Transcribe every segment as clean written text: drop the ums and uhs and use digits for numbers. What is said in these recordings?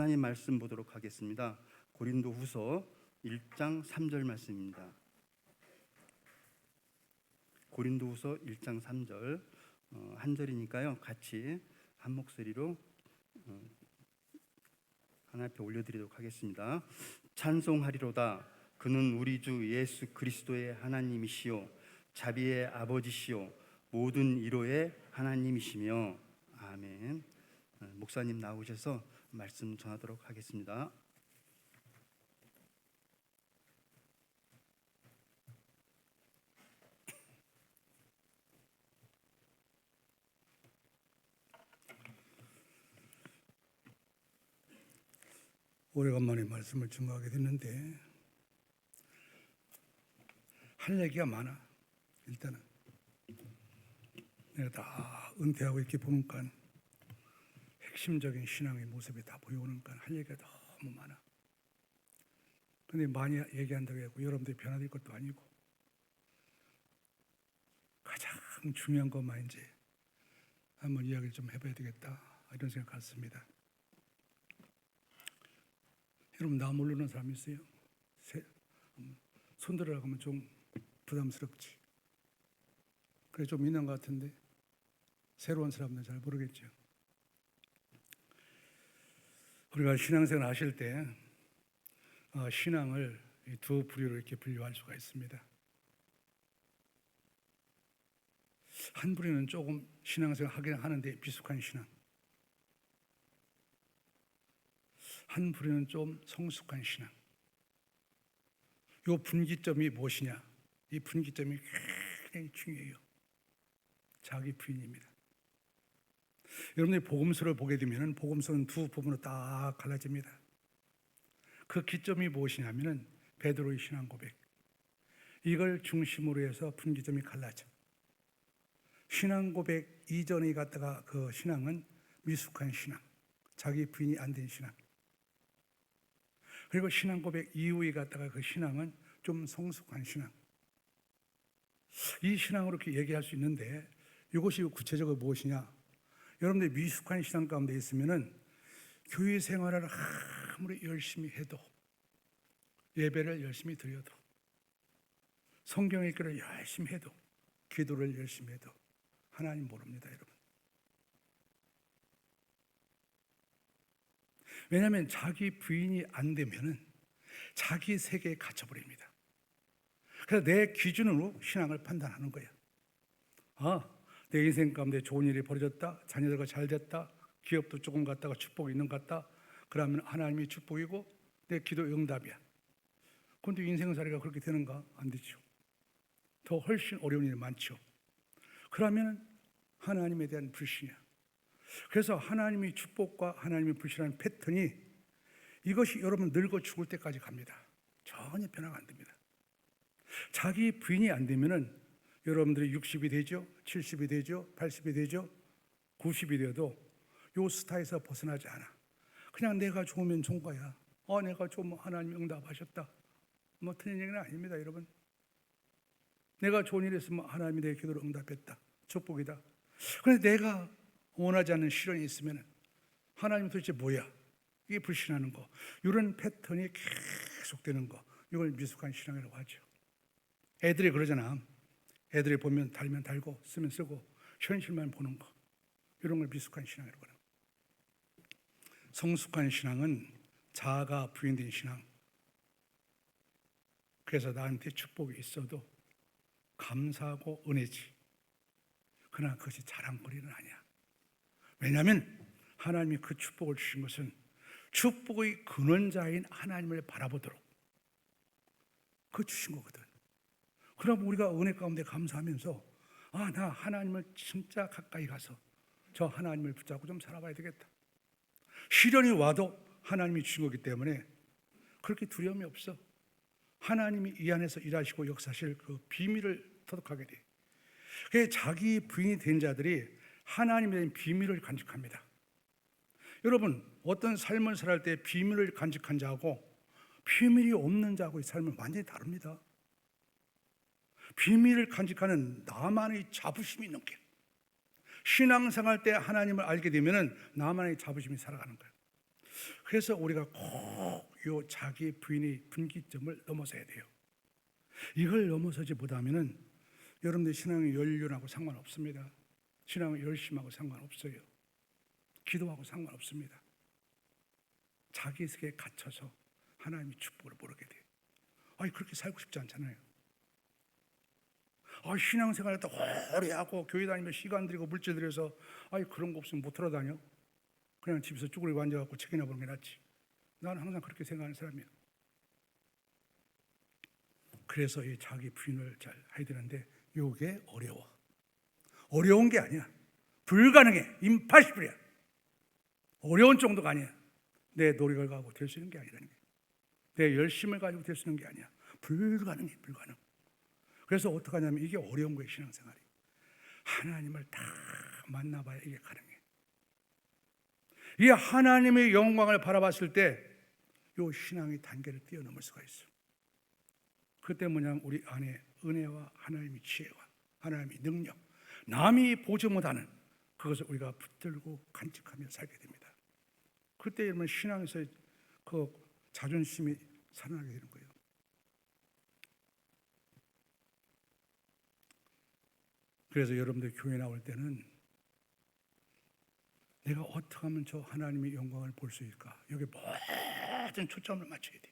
하나님 말씀 보도록 하겠습니다. 고린도후서 1장 3절 말씀입니다. 고린도후서 1장 3절 한 절이니까요. 같이 한 목소리로 하나님 앞에 올려드리도록 하겠습니다. 찬송하리로다. 그는 우리 주 예수 그리스도의 하나님이시요 자비의 아버지시요 모든 위로의 하나님이시며. 아멘. 목사님 나오셔서 말씀 전하도록 하겠습니다. 오래간만에 말씀을 증거하게 됐는데 할 얘기가 많아. 일단은 내가 다 은퇴하고 이렇게 보니까 핵심적인 신앙의 모습이 다 보여오니까 할 얘기가 너무 많아. 근데 많이 얘기한다고 해고 여러분들이 변화될 것도 아니고 가장 중요한 것만 이제 한번 이야기를 좀 해봐야 되겠다 이런 생각 같습니다. 여러분 나 모르는 사람 있어요? 손들으라고 하면 좀 부담스럽지. 그래 좀 있는 것 같은데 새로운 사람들은 잘 모르겠죠. 우리가 신앙생활 하실 때 신앙을 두 부류로 이렇게 분류할 수가 있습니다. 한 부류는 조금 신앙생활 하긴 하는데 미숙한 신앙, 한 부류는 좀 성숙한 신앙. 이 분기점이 무엇이냐? 이 분기점이 굉장히 중요해요. 자기 부인입니다. 여러분들이 복음서를 보게 되면 복음서는 두 부분으로 딱 갈라집니다. 그 기점이 무엇이냐면은 베드로의 신앙 고백. 이걸 중심으로 해서 분기점이 갈라져. 신앙 고백 이전에 갔다가 그 신앙은 미숙한 신앙, 자기 부인이 안 된 신앙. 그리고 신앙 고백 이후에 갔다가 그 신앙은 좀 성숙한 신앙. 이 신앙으로 이렇게 얘기할 수 있는데 이것이 구체적으로 무엇이냐? 여러분들 미숙한 신앙 가운데 있으면은 교회 생활을 아무리 열심히 해도, 예배를 열심히 드려도, 성경 읽기를 열심히 해도, 기도를 열심히 해도 하나님 모릅니다, 여러분. 왜냐하면 자기 부인이 안 되면은 자기 세계에 갇혀버립니다. 그래서 내 기준으로 신앙을 판단하는 거예요. 내 인생 가운데 좋은 일이 벌어졌다, 자녀들과 잘 됐다, 기업도 조금 갔다가 축복이 있는 것 같다. 그러면 하나님이 축복이고 내 기도 응답이야. 그런데 인생살이가 그렇게 되는가? 안 되죠. 더 훨씬 어려운 일이 많죠. 그러면 하나님에 대한 불신이야. 그래서 하나님의 축복과 하나님의 불신하는 패턴이 이것이 여러분 늙어 죽을 때까지 갑니다. 전혀 변화가 안 됩니다. 자기 부인이 안 되면은 여러분들이 60이 되죠, 70이 되죠, 80이 되죠, 90이 되어도 요 스타에서 벗어나지 않아. 그냥 내가 좋으면 좋은 거야. 내가 좋으면 하나님 응답하셨다. 뭐 틀린 얘기는 아닙니다, 여러분. 내가 좋은 일 했으면 하나님이 내 기도를 응답했다. 축복이다. 그런데 내가 원하지 않는 시련이 있으면 하나님 도대체 뭐야? 이게 불신하는 거. 이런 패턴이 계속되는 거. 이걸 미숙한 신앙이라고 하죠. 애들이 그러잖아. 애들이 보면 달면 달고 쓰면 쓰고 현실만 보는 거. 이런 걸 미숙한 신앙이라고 해요. 성숙한 신앙은 자아가 부인된 신앙. 그래서 나한테 축복이 있어도 감사하고 은혜지. 그러나 그것이 자랑거리는 아니야. 왜냐하면 하나님이 그 축복을 주신 것은 축복의 근원자인 하나님을 바라보도록 그 주신 거거든. 그럼 우리가 은혜 가운데 감사하면서 나 하나님을 진짜 가까이 가서 저 하나님을 붙잡고 좀 살아봐야 되겠다. 시련이 와도 하나님이 주신 거기 때문에 그렇게 두려움이 없어. 하나님이 이 안에서 일하시고 역사하실 그 비밀을 터득하게 돼. 그래서 자기 부인이 된 자들이 하나님에 대한 비밀을 간직합니다. 여러분 어떤 삶을 살할 때 비밀을 간직한 자하고 비밀이 없는 자하고의 삶은 완전히 다릅니다. 비밀을 간직하는 나만의 자부심이 있는 게, 신앙생활 때 하나님을 알게 되면 나만의 자부심이 살아가는 거예요. 그래서 우리가 꼭 요 자기 부인의 분기점을 넘어서야 돼요. 이걸 넘어서지 못하면은 여러분들 신앙의 연륜하고 상관없습니다. 신앙의 열심하고 상관없어요. 기도하고 상관없습니다. 자기 세계에 갇혀서 하나님의 축복을 모르게 돼요. 아니 그렇게 살고 싶지 않잖아요. 신앙생활을 또 오래 하고 교회 다니며 시간 들이고 물질 들여서 그런 거 없으면 못 돌아다녀. 그냥 집에서 쭈그리고 앉아갖고 책이나 보는 게 낫지. 나는 항상 그렇게 생각하는 사람이야. 그래서 이 자기 부인을 잘 해야 되는데 이게 어려워. 어려운 게 아니야. 불가능해. 임파시블이야. 어려운 정도가 아니야. 내 노력을 가지고 될 수 있는 게 아니라는 게. 내 열심을 가지고 될 수 있는 게 아니야. 불가능해. 불가능. 그래서 어떻게 하냐면 이게 어려운 거예요. 신앙생활이. 하나님을 다 만나봐야 이게 가능해. 이 하나님의 영광을 바라봤을 때 이 신앙의 단계를 뛰어넘을 수가 있어. 그때 뭐냐면 우리 안에 은혜와 하나님의 지혜와 하나님의 능력, 남이 보지 못하는 그것을 우리가 붙들고 간직하며 살게 됩니다. 그때 여러분 신앙에서 그 자존심이 살아나게 되는 거예요. 그래서 여러분들 교회 나올 때는 내가 어떻게 하면 저 하나님의 영광을 볼 수 있을까? 여기 모든 초점을 맞춰야 돼.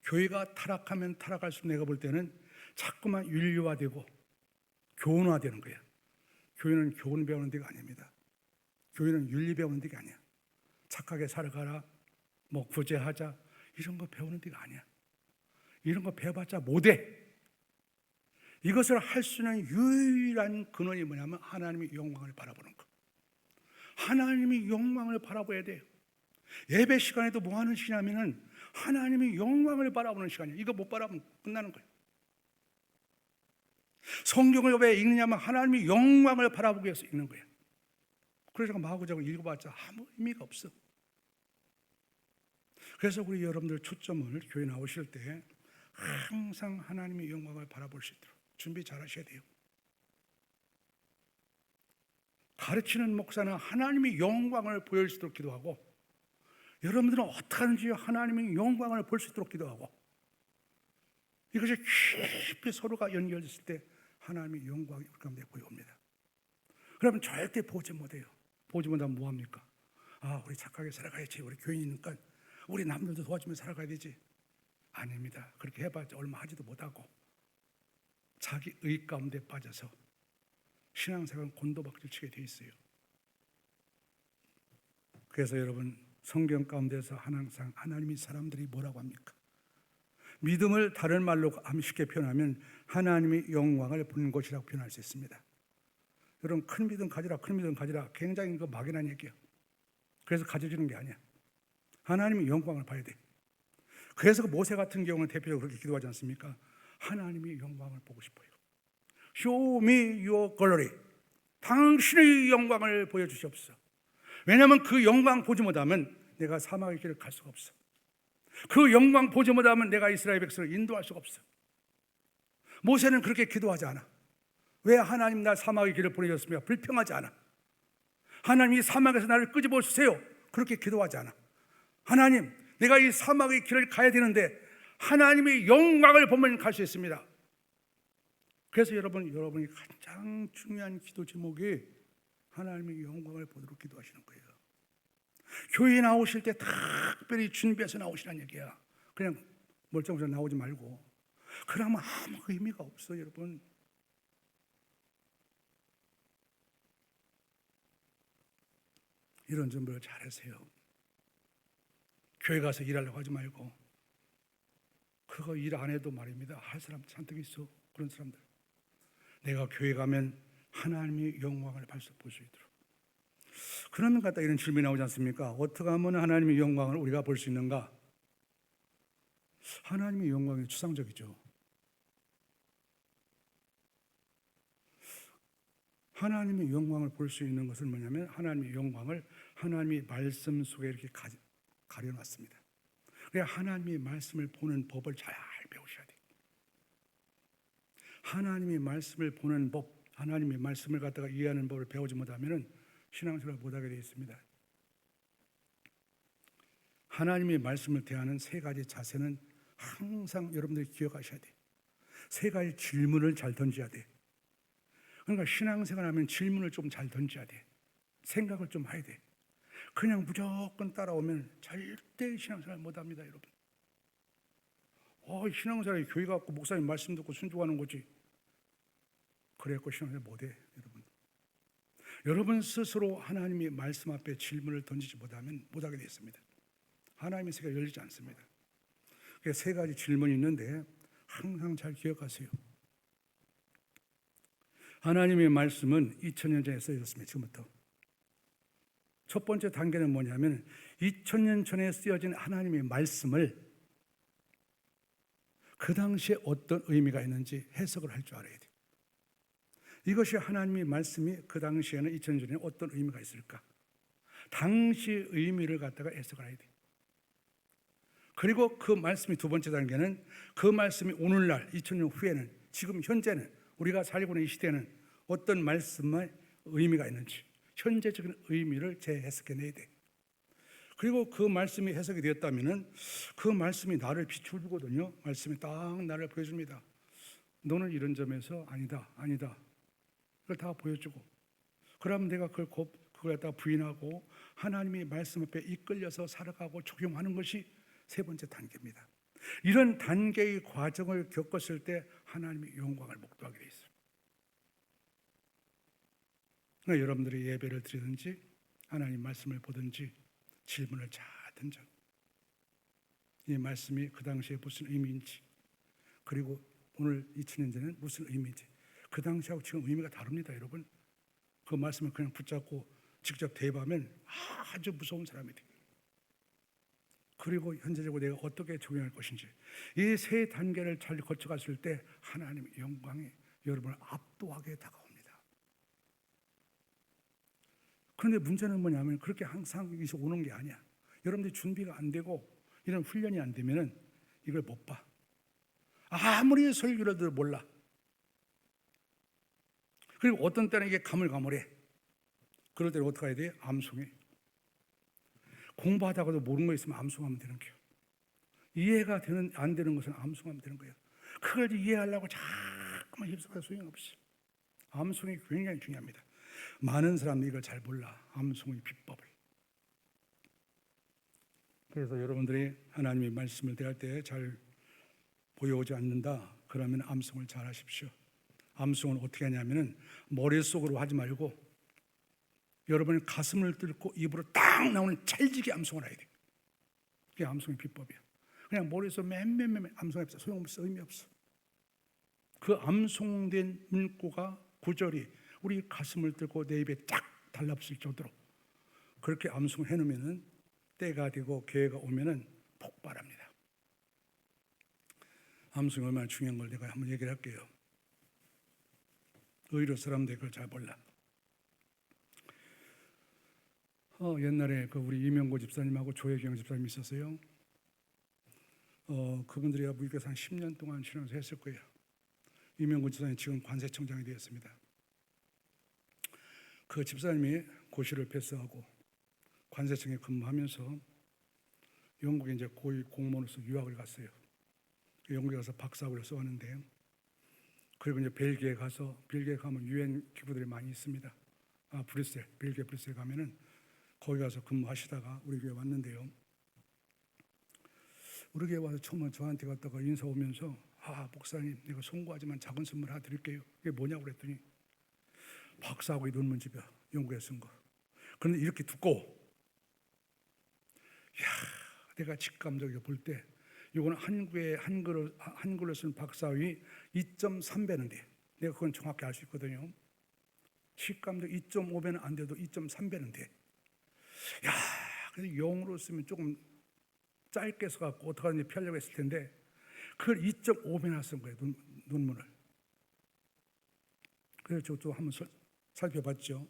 교회가 타락하면 타락할수록 내가 볼 때는 자꾸만 윤리화되고 교훈화되는 거야. 교회는 교훈 배우는 데가 아닙니다. 교회는 윤리 배우는 데가 아니야. 착하게 살아가라, 뭐 구제하자 이런 거 배우는 데가 아니야. 이런 거 배워봤자 못해. 이것을 할 수 있는 유일한 근원이 뭐냐면 하나님의 영광을 바라보는 거. 하나님의 영광을 바라봐야 돼요. 예배 시간에도 뭐 하는 시냐면은 하나님의 영광을 바라보는 시간이에요. 이거 못 바라보면 끝나는 거예요. 성경을 왜 읽느냐면 하나님의 영광을 바라보기 위해서 읽는 거예요. 그래서 마구잡이 읽어봤자 아무 의미가 없어. 그래서 우리 여러분들 초점을 교회 나오실 때 항상 하나님의 영광을 바라볼 수 있도록 준비 잘 하셔야 돼요. 가르치는 목사는 하나님의 영광을 보일 수 있도록 기도하고, 여러분들은 어떻게 하는지 하나님의 영광을 볼 수 있도록 기도하고, 이것이 깊이 서로가 연결됐을 때 하나님의 영광이 우리 가운데 보여옵니다. 그러면 절대 보지 못해요. 보지 못하면 뭐합니까? 우리 착하게 살아가야지. 우리 교인이니까 우리 남들도 도와주면 살아가야 되지. 아닙니다. 그렇게 해봤자 얼마 하지도 못하고 자기 의 가운데 빠져서 신앙생활은 곤도박질 치게 돼 있어요. 그래서 여러분 성경 가운데서 항상 하나님의 사람들이 뭐라고 합니까? 믿음을 다른 말로 쉽게 표현하면 하나님의 영광을 보는 것이라고 표현할 수 있습니다. 여러분 큰 믿음 가지라, 큰 믿음 가지라 굉장히 막연한 얘기예요. 그래서 가져지는 게 아니야. 하나님의 영광을 봐야 돼. 그래서 모세 같은 경우는 대표적으로 그렇게 기도하지 않습니까? 하나님의 영광을 보고 싶어요. Show me your glory. 당신의 영광을 보여주시옵소서. 왜냐하면 그 영광 보지 못하면 내가 사막의 길을 갈 수가 없어. 그 영광 보지 못하면 내가 이스라엘 백성을 인도할 수가 없어. 모세는 그렇게 기도하지 않아. 왜 하나님 나 사막의 길을 보내셨습니까? 불평하지 않아. 하나님 이 사막에서 나를 끄집어 주세요. 그렇게 기도하지 않아. 하나님 내가 이 사막의 길을 가야 되는데 하나님의 영광을 보면 갈 수 있습니다. 그래서 여러분이 가장 중요한 기도 제목이 하나님의 영광을 보도록 기도하시는 거예요. 교회에 나오실 때 특별히 준비해서 나오시라는 얘기야. 그냥 멀쩡해서 나오지 말고. 그러면 아무 의미가 없어 여러분. 이런 준비를 잘하세요. 교회 가서 일하려고 하지 말고, 그거 일 안 해도 말입니다. 할 사람 잔뜩 있어. 그런 사람들. 내가 교회 가면 하나님의 영광을 볼 수 있도록. 그러면 갖다 이런 질문이 나오지 않습니까? 어떻게 하면 하나님의 영광을 우리가 볼 수 있는가? 하나님의 영광이 추상적이죠. 하나님의 영광을 볼 수 있는 것은 뭐냐면 하나님의 영광을 하나님의 말씀 속에 이렇게 가려놨습니다. 그래야 하나님의 말씀을 보는 법을 잘 배우셔야 돼요. 하나님의 말씀을 보는 법, 하나님의 말씀을 갖다가 이해하는 법을 배우지 못하면 신앙생활을 못하게 되어 있습니다. 하나님의 말씀을 대하는 세 가지 자세는 항상 여러분들이 기억하셔야 돼. 세 가지 질문을 잘 던져야 돼. 그러니까 신앙생활 하면 질문을 좀 잘 던져야 돼. 생각을 좀 해야 돼. 그냥 무조건 따라오면 절대 신앙생활 못합니다, 여러분. 신앙생활이 교회 갖고 목사님 말씀 듣고 순종하는 거지. 그래갖고 신앙생활 못해, 여러분. 여러분 스스로 하나님의 말씀 앞에 질문을 던지지 못하면 못하게 되어 있습니다. 하나님의 세계가 열리지 않습니다. 그래서 세 가지 질문이 있는데 항상 잘 기억하세요. 하나님의 말씀은 2000년 전에 쓰여졌습니다. 지금부터. 첫 번째 단계는 뭐냐면 2000년 전에 쓰여진 하나님의 말씀을 그 당시에 어떤 의미가 있는지 해석을 할 줄 알아야 돼요. 이것이 하나님의 말씀이 그 당시에는 2000년 전에 어떤 의미가 있을까? 당시의 의미를 갖다가 해석을 해야 돼요. 그리고 그 말씀이 두 번째 단계는 그 말씀이 오늘날 2000년 후에는 지금 현재는 우리가 살고 있는 이 시대는 어떤 말씀의 의미가 있는지 현재적인 의미를 재해석해내야 돼. 그리고 그 말씀이 해석이 되었다면 그 말씀이 나를 비춰주거든요. 말씀이 딱 나를 보여줍니다. 너는 이런 점에서 아니다. 그걸 다 보여주고 그러면 내가 그걸 갖다 부인하고 하나님의 말씀 앞에 이끌려서 살아가고 적용하는 것이 세 번째 단계입니다. 이런 단계의 과정을 겪었을 때 하나님의 영광을 목도하게 돼 있어요. 그러니까 여러분들이 예배를 드리든지 하나님 말씀을 보든지 질문을 잘 던져. 이 말씀이 그 당시에 무슨 의미인지 그리고 오늘 2000년 전에는 무슨 의미인지 그 당시하고 지금 의미가 다릅니다, 여러분. 그 말씀을 그냥 붙잡고 직접 대입하면 아주 무서운 사람이 돼요. 그리고 현재적으로 내가 어떻게 적용할 것인지 이 세 단계를 잘 거쳐갔을 때 하나님의 영광이 여러분을 압도하게 다가옵니다. 그런데 문제는 뭐냐면 그렇게 항상 여기서 오는 게 아니야. 여러분들이 준비가 안 되고 이런 훈련이 안 되면은 이걸 못 봐. 아무리 설교를 들어도 몰라. 그리고 어떤 때는 이게 가물가물해. 그럴 때는 어떻게 해야 돼? 암송해. 공부하다가도 모르는 거 있으면 암송하면 되는 거예요. 이해가 안 되는 것은 암송하면 되는 거예요. 그걸 이해하려고 자꾸만 휩쓸어서 소용없이. 암송이 굉장히 중요합니다. 많은 사람들이 이걸 잘 몰라. 암송의 비법을. 그래서 여러분들이 하나님의 말씀을 대할 때 잘 보여오지 않는다. 그러면 암송을 잘 하십시오. 암송을 어떻게 하냐면은 머릿속으로 하지 말고 여러분이 가슴을 뚫고 입으로 딱 나오는 찰지게 암송을 해야 돼. 그게 암송의 비법이야. 그냥 머릿속 맴 암송해서 소용없어. 의미 없어. 그 암송된 문구가 구절이 우리 가슴을 뚫고 내 입에 딱 달라붙을 정도로 그렇게 암송해 놓으면은 때가 되고 기회가 오면은 폭발합니다. 암송이 얼마나 중요한 걸 내가 한번 얘기를 할게요. 의료 사람들이 그걸 잘 몰라. 옛날에 그 우리 이명고 집사님하고 조혜경 집사님이 있었어요. 그분들이 무교에서 한 10년 동안 신앙생활 했을 거예요. 이명고 집사님 지금 관세청장이 되었습니다. 그 집사님이 고시를 패스하고 관세청에 근무하면서 영국에 이제 고위 공무원으로서 유학을 갔어요. 영국에 가서 박사학위를 써왔는데요. 그리고 이제 벨기에 가면 유엔 기구들이 많이 있습니다. 브뤼셀, 벨기에 브뤼셀 가면은 거기 가서 근무하시다가 우리 교회 왔는데요. 우리 교회 와서 처음에 저한테 갔다가 인사 오면서 목사님 내가 송구하지만 작은 선물 하나 드릴게요. 이게 뭐냐고 그랬더니 박사학위 논문집이야. 영국에 쓴 거. 그런데 이렇게 두꺼워. 내가 직감적으로 볼 때 이거는 한글로 쓴 박사학위 2.3배는 돼. 내가 그건 정확히 알 수 있거든요. 직감적 2.5배는 안 돼도 2.3배는 돼. 그래서 영어로 쓰면 조금 짧게 써갖고 어떻게 하는지 피하려고 했을 텐데 그걸 2.5배나 쓴 거예요. 논문을. 그래서 저도 한번 살펴봤죠.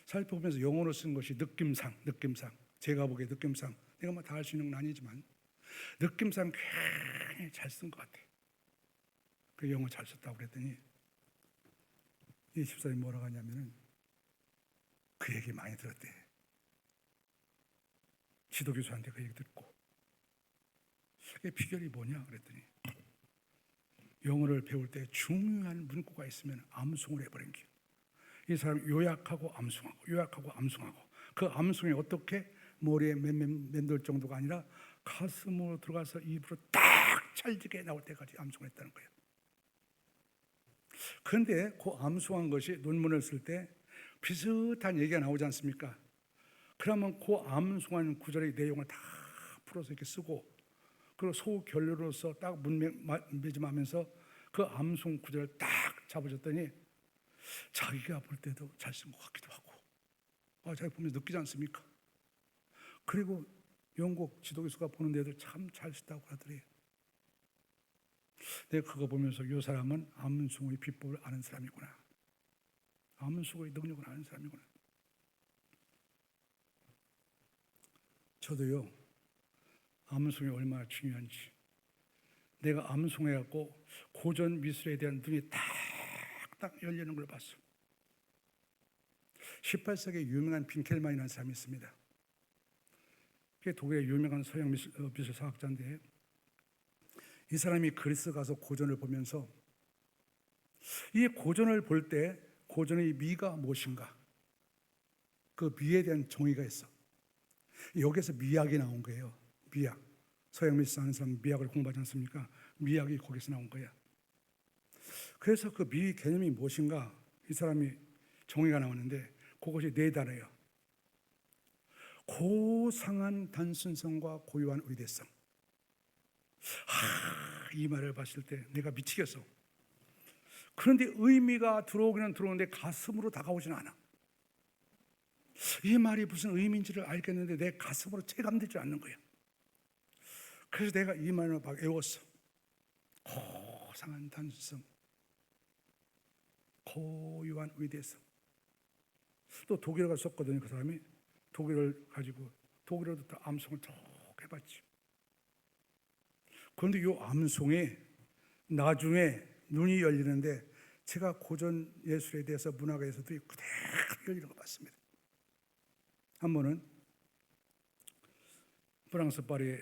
살펴보면서 영어로 쓴 것이 느낌상 제가 보기에 느낌상 내가 다 할 수 있는 건 아니지만 느낌상 굉장히 잘 쓴 것 같아. 그 영어 잘 썼다고 그랬더니 이 집사님이 뭐라고 하냐면은 그 얘기 많이 들었대. 지도교수한테 그 얘기 듣고 그게 비결이 뭐냐 그랬더니 영어를 배울 때 중요한 문구가 있으면 암송을 해버린 게. 이 사람 요약하고 암송하고 요약하고 암송하고 그 암송이 어떻게 머리에 맴돌 정도가 아니라 가슴으로 들어가서 입으로 딱 찰지게 나올 때까지 암송을 했다는 거예요. 그런데 그 암송한 것이 논문을 쓸 때 비슷한 얘기가 나오지 않습니까? 그러면 그 암송한 구절의 내용을 다 풀어서 이렇게 쓰고 그리고 소결로로서 딱 문맺음하면서 그 암송 구절을 딱 잡아줬더니 자기가 볼 때도 잘 쓴 것 같기도 하고 자기 보면서 느끼지 않습니까? 그리고 영국 지도교수가 보는데도 참 잘 썼다고 하더래요. 내가 그거 보면서 이 사람은 암송의 비법을 아는 사람이구나. 암송의 능력을 아는 사람이구나. 저도요 암송이 얼마나 중요한지 내가 암송해갖고 고전 미술에 대한 눈이 딱딱 열리는 걸 봤어. 18세기에 유명한 빈켈만이라는 사람이 있습니다. 그게 독일의 유명한 서양 미술사학자인데 이 사람이 그리스 가서 고전을 보면서 이 고전을 볼 때 고전의 미가 무엇인가 그 미에 대한 정의가 있어. 여기서 미학이 나온 거예요. 미학. 서양 미술 하는 사람 미학을 공부하지 않습니까? 미학이 거기서 나온 거야. 그래서 그 미 개념이 무엇인가 이 사람이 정의가 나오는데 그것이 네 단어예요. 고상한 단순성과 고유한 의대성. 이 말을 봤을 때 내가 미치겠어. 그런데 의미가 들어오기는 들어오는데 가슴으로 다가오지는 않아. 이 말이 무슨 의미인지를 알겠는데 내 가슴으로 체감되지 않는 거야. 그래서 내가 이 말을 막 외웠어. 고상한 단순성, 고유한 의대성. 또 독일어가 썼거든요. 그 사람이 독일어를 가지고 독일어도 또 암송을 쭉 해봤지. 그런데 이 암송이 나중에 눈이 열리는데 제가 고전 예술에 대해서 문학에서도 그대로 열리는 거 봤습니다. 한 번은 프랑스 파리에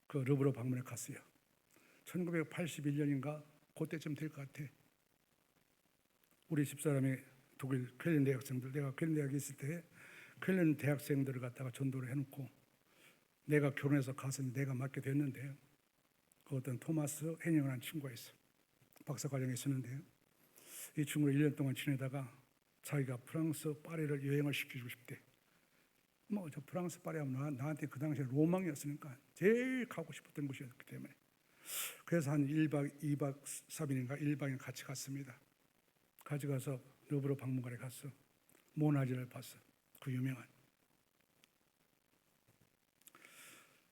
그 르브르 박물관에 갔어요. 1981년인가 그때쯤 될 것 같아. 우리 집사람이 독일 쾰른 대학생들, 내가 쾰른 대학에 있을 때 쾰른 대학생들을 갖다가 전도를 해놓고 내가 결혼해서 가서 내가 맡게 됐는데요. 그 어떤 토마스 해닝이라는 친구가 있어. 박사과정에 있었는데요. 이 친구를 1년 동안 지내다가 자기가 프랑스 파리를 여행을 시켜주고 싶대. 저 프랑스 파리 하면 나한테 그 당시에 로망이었으니까 제일 가고 싶었던 곳이었기 때문에. 그래서 한 1박 2박 3일인가 1박을 같이 갔습니다. 같이 가서 르브르 박물관에 갔어. 모나리자를 봤어. 그 유명한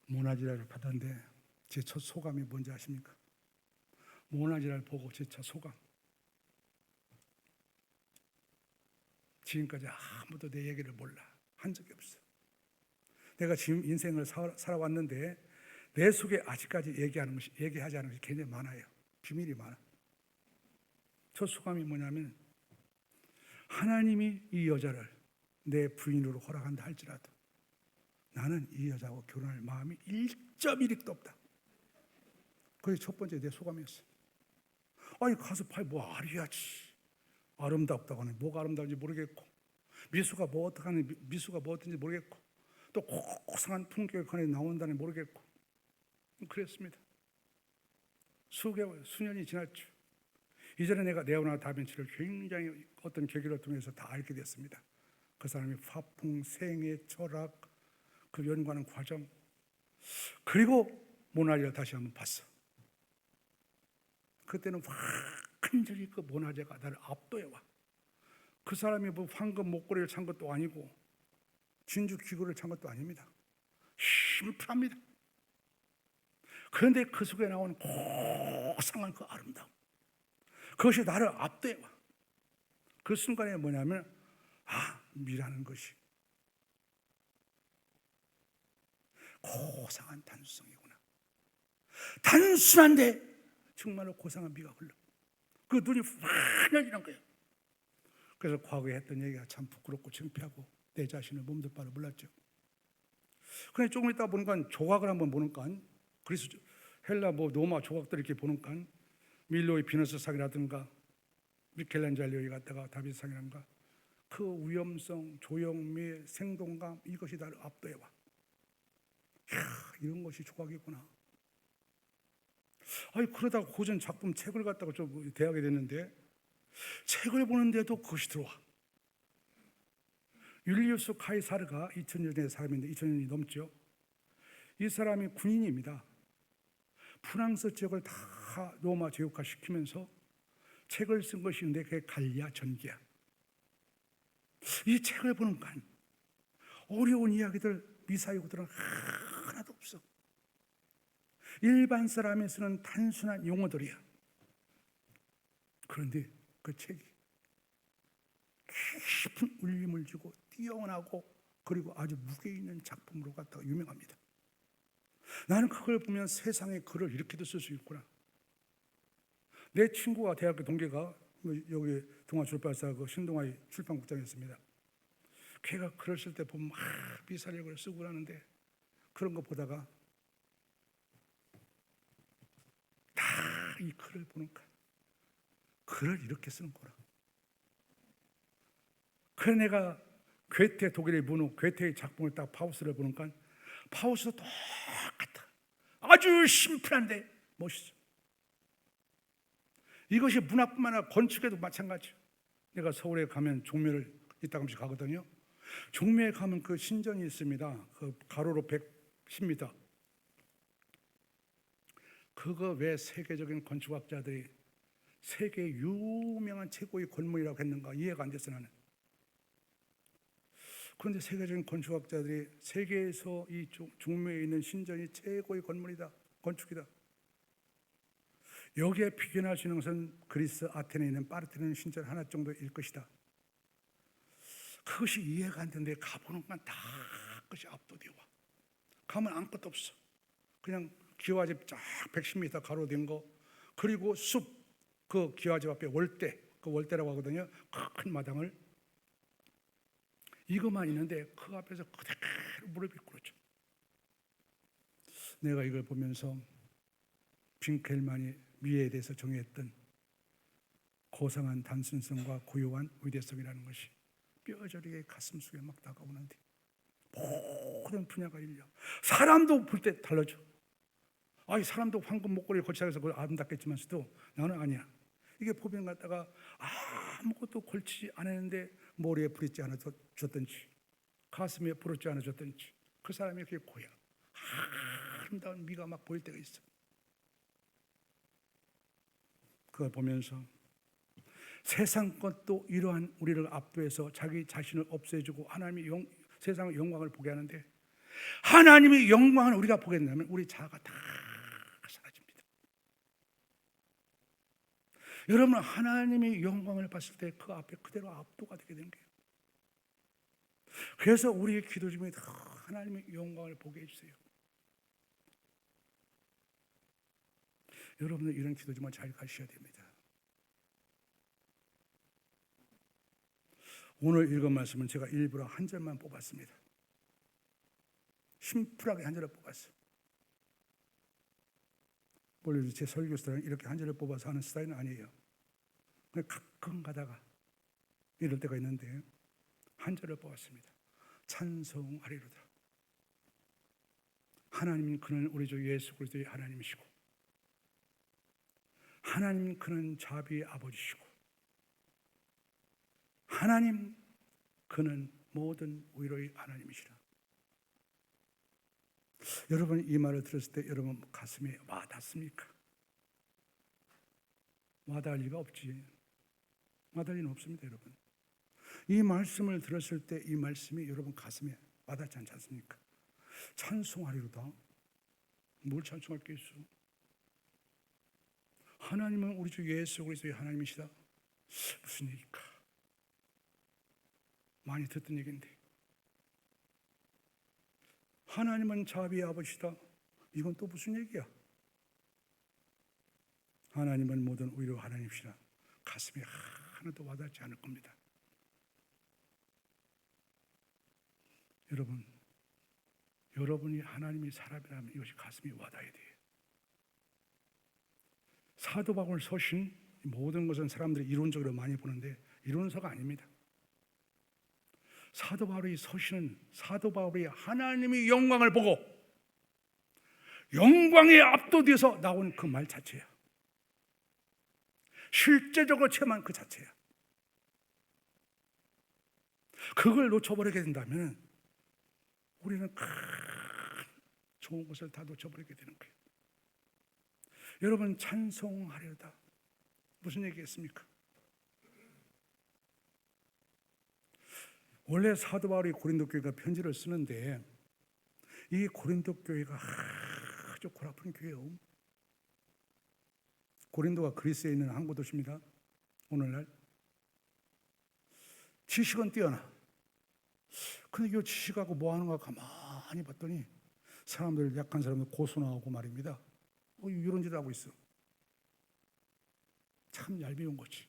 모나리자를 봤는데 제 첫 소감이 뭔지 아십니까? 모나리자를 보고 제 첫 소감. 지금까지 아무도 내 얘기를 몰라. 한 적이 없어. 내가 지금 인생을 살아왔는데 내 속에 아직까지 얘기하지 않은 것이 굉장히 많아요. 비밀이 많아. 첫 소감이 뭐냐면 하나님이 이 여자를 내 부인으로 허락한다 할지라도 나는 이 여자하고 결혼할 마음이 1.1도 없다. 그게 첫 번째 내 소감이었어. 아니 가서 뭐 알아야지. 아름답다고 하는 뭐가 아름다운지 모르겠고 미수가 뭐 어떤지 모르겠고 또 고상한 풍경이 관에 나온다니 모르겠고 그랬습니다. 수개월, 수년이 지났죠. 이전에 내가 레오나르도 다빈치를 굉장히 어떤 계기를 통해서 다 알게 됐습니다. 그 사람이 화풍, 생애, 철학, 그 연구하는 과정. 그리고 모나리자 다시 한번 봤어. 그때는 완전히 그 모나리자가 나를 압도해와. 그 사람이 뭐 황금 목걸이를 찬 것도 아니고 진주 귀걸이를 찬 것도 아닙니다. 심플합니다. 그런데 그 속에 나온 고상한 그 아름다움, 그것이 나를 압도해와. 그 순간에 뭐냐면 미라는 것이 고상한 단순성이구나. 단순한데 정말로 고상한 미가 흘러. 그 눈이 확 열리는 거예요. 그래서 과거에 했던 얘기가 참 부끄럽고 창피하고 내 자신을 몸둘 바를 몰랐죠. 그냥 조금 있다 보니까 조각을 한번 보니까 그리스 헬라 로마 조각들 이렇게 보니까 밀로의 비너스상이라든가 미켈란젤로의 갖다가 다비드상이란가 그 위험성, 조형미, 생동감 이것이 나를 압도해 와. 이런 것이 조각이구나. 그러다가 고전 작품 책을 갖다가 좀 대하게 됐는데 책을 보는데도 그것이 들어와. 율리우스 카이사르가 2000년의 사람인데 2000년이 넘죠. 이 사람이 군인입니다. 프랑스 지역을 다 로마 제국화 시키면서 책을 쓴 것이 있는데 그게 갈리아 전기야. 이 책을 보니까 어려운 이야기들 미사여구들은 하나도 없어. 일반 사람이 쓰는 단순한 용어들이야. 그런데 그 책이 깊은 울림을 주고 뛰어나고 그리고 아주 무게 있는 작품으로 갖다가 유명합니다. 나는 그걸 보면 세상에 글을 이렇게도 쓸 수 있구나. 내 친구가 대학교 동기가 여기 동아출판사 그 신동아의 출판국장이었습니다. 걔가 글을 쓸 때 보면 막 미사력을 쓰고 하는데 그런 거 보다가 다 이 글을 보니까 글을 이렇게 쓰는 거라. 그래 내가 괴테 독일의 문호 괴테의 작품을 딱 파우스를 보니까 파우스도 똑같아. 아주 심플한데 멋있어. 이것이 문학뿐만 아니라 건축에도 마찬가지야. 내가 서울에 가면 종묘를 이따금씩 가거든요. 종묘에 가면 그 신전이 있습니다. 그 가로로 110m. 그거 왜 세계적인 건축학자들이 세계 유명한 최고의 건물이라고 했는가 이해가 안 됐어 나는. 그런데 세계적인 건축학자들이 세계에서 이 종묘에 있는 신전이 최고의 건물이다, 건축이다. 여기에 비견할 수 있는 것은 그리스 아테네에 있는 파르테논 신전 하나 정도일 것이다. 그것이 이해가 안 되는데 가보는 건 다 그것이 압도되어 와. 가면 아무것도 없어. 그냥 기와집 쫙 110m 가로된 거, 그리고 숲, 그 기와집 앞에 월대, 그 월대라고 하거든요. 큰 마당을 이것만 있는데 그 앞에서 그대로 무릎이 꿇어져. 내가 이걸 보면서 빈켈만이 미래에 대해서 정의했던 고상한 단순성과 고요한 위대성이라는 것이 뼈저리게 가슴 속에 막 다가오는데 모든 분야가 열려. 사람도 볼 때 달라져. 사람도 황금 목걸이를 걸치면서 그걸 아름답겠지만서도 나는 아니야. 이게 보면 갖다가 아무것도 걸치지 않았는데 머리에 부르지 않아줬든지 가슴에 부르지 않아줬든지 그 사람이 그게 고야. 아름다운 미가 막 보일 때가 있어. 그걸 보면서 세상 것도 이러한 우리를 압도해서 자기 자신을 없애주고 하나님의 세상의 영광을 보게 하는데, 하나님의 영광을 우리가 보게 된다면 우리 자아가 다 사라집니다. 여러분, 하나님의 영광을 봤을 때 그 앞에 그대로 압도가 되게 되는 거예요. 그래서 우리의 기도 중에 하나님의 영광을 보게 해주세요. 여러분들 이런 기도 좀 잘 가셔야 됩니다. 오늘 읽은 말씀은 제가 일부러 한 절만 뽑았습니다. 심플하게 한 절을 뽑았어요. 원래 제 설교 스타일은 이렇게 한 절을 뽑아서 하는 스타일은 아니에요. 그냥 가끔 가다가 이럴 때가 있는데 한 절을 뽑았습니다. 찬송하리로다. 하나님 그는 우리 주 예수 그리스도의 하나님이시고, 하나님 그는 자비의 아버지시고, 하나님 그는 모든 위로의 하나님이시라. 여러분 이 말을 들었을 때 여러분 가슴에 와닿습니까? 와닿을 리가 없지. 와닿을 리는 없습니다. 여러분 이 말씀을 들었을 때 이 말씀이 여러분 가슴에 와닿지 않지 않습니까? 찬송하리로다. 뭘 찬송할 게 있어? 하나님은 우리 주 예수 그리스도의 하나님이시다. 무슨 얘기일까? 많이 듣던 얘기인데, 하나님은 자비의 아버지다. 이건 또 무슨 얘기야? 하나님은 모든 위로 하나님이시라. 가슴에 하나도 와닿지 않을 겁니다. 여러분이 하나님의 사람이라면 이것이 가슴이 와닿아야 돼요. 사도 바울 서신, 모든 것은 사람들이 이론적으로 많이 보는데 이론서가 아닙니다. 사도 바울의 서신은 사도 바울이 하나님의 영광을 보고 영광에 압도돼서 나온 그 말 자체야. 실제적으로 체험한 그 자체야. 그걸 놓쳐버리게 된다면 우리는 큰 좋은 것을 다 놓쳐버리게 되는 거예요. 여러분, 찬송하려다 무슨 얘기겠습니까? 원래 사도 바울이 고린도 교회가 편지를 쓰는데 이 고린도 교회가 아주 골아픈 교회예요. 고린도가 그리스에 있는 항구 도시입니다. 오늘날 지식은 뛰어나. 근데 이 지식하고 뭐 하는가 가만히 봤더니 사람들, 약한 사람들 고소나하고 말입니다. 이런 짓을 하고 있어. 참 얄미운 거지.